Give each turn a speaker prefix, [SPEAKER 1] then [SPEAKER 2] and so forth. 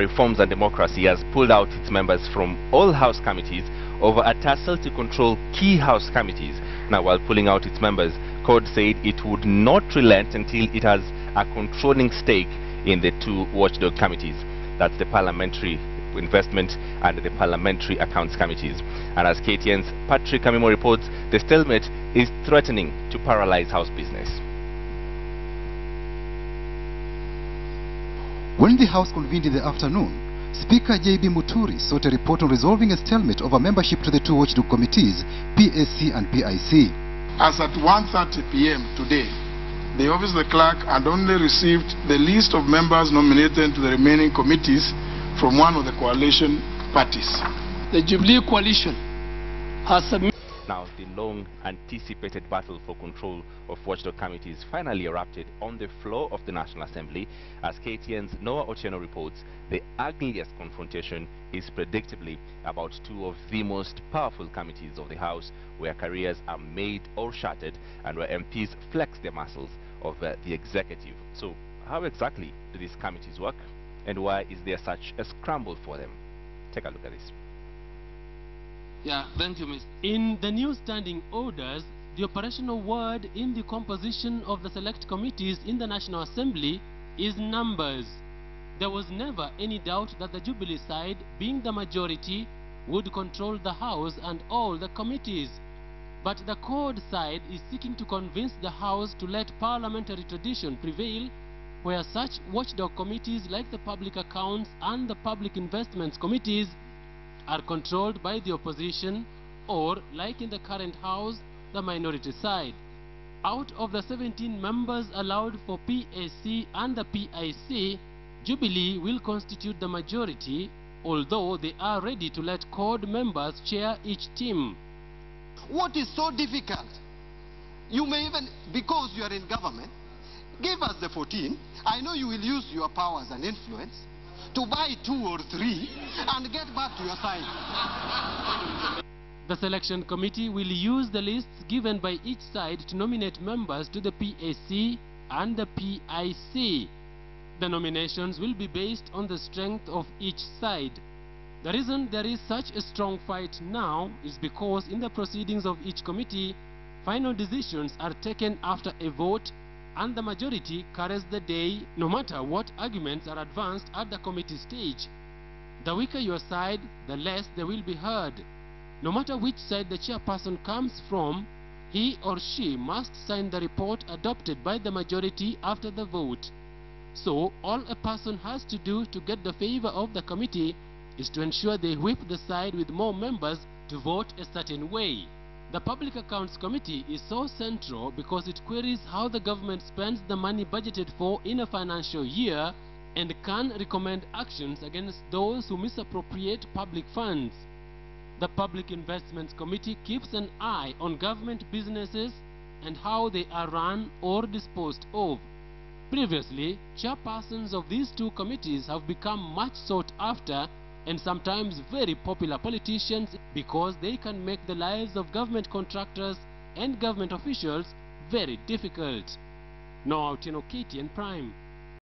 [SPEAKER 1] Reforms and Democracy has pulled out its members from all House committees over a tussle to control key House committees. Now, while pulling out its members, CORD said it would not relent until it has a controlling stake in the two watchdog committees. That's the Parliamentary Investment and the Parliamentary Accounts Committees. And as KTN's Patrick Amimo reports, the stalemate is threatening to paralyze House business.
[SPEAKER 2] When the House convened in the afternoon, Speaker J.B. Muturi sought a report on resolving a stalemate over membership to the two watchdog committees, PAC and PIC.
[SPEAKER 3] As at 1:30 p.m. today, the Office of the Clerk had only received the list of members nominated to the remaining committees from one of the coalition parties.
[SPEAKER 4] The Jubilee coalition has submitted.
[SPEAKER 1] Now, the long-anticipated battle for control of watchdog committees finally erupted on the floor of the National Assembly. As KTN's Noah Otieno reports, the ugliest confrontation is predictably about two of the most powerful committees of the House, where careers are made or shattered and where MPs flex their muscles of the executive. So, how exactly do these committees work, and why is there such a scramble for them? Take a look at this.
[SPEAKER 4] Yeah, thank you, Mr. In the new standing orders, the operational word in the composition of the select committees in the National Assembly is numbers. There was never any doubt that the Jubilee side, being the majority, would control the House and all the committees. But the CORD side is seeking to convince the House to let parliamentary tradition prevail, where such watchdog committees like the Public Accounts and the Public Investments Committees are controlled by the opposition, or, like in the current House, the minority side. Out of the 17 members allowed for PAC and the PIC, Jubilee will constitute the majority, although they are ready to let CORD members chair each team.
[SPEAKER 5] What is so difficult? You may even, because you are in government, give us the 14. I know you will use your powers and influence to buy 2 or 3 and get back to your side.
[SPEAKER 4] The selection committee will use the lists given by each side to nominate members to the PAC and the PIC. The nominations will be based on the strength of each side. The reason there is such a strong fight now is because in the proceedings of each committee, final decisions are taken after a vote, and the majority carries the day no matter what arguments are advanced at the committee stage. The weaker your side, the less they will be heard. No matter which side the chairperson comes from, he or she must sign the report adopted by the majority after the vote. So, all a person has to do to get the favor of the committee is to ensure they whip the side with more members to vote a certain way. The Public Accounts Committee is so central because it queries how the government spends the money budgeted for in a financial year and can recommend actions against those who misappropriate public funds. The Public Investments Committee keeps an eye on government businesses and how they are run or disposed of. Previously, chairpersons of these two committees have become much sought after and sometimes very popular politicians because they can make the lives of government contractors and government officials very difficult. Now out in KTN Prime.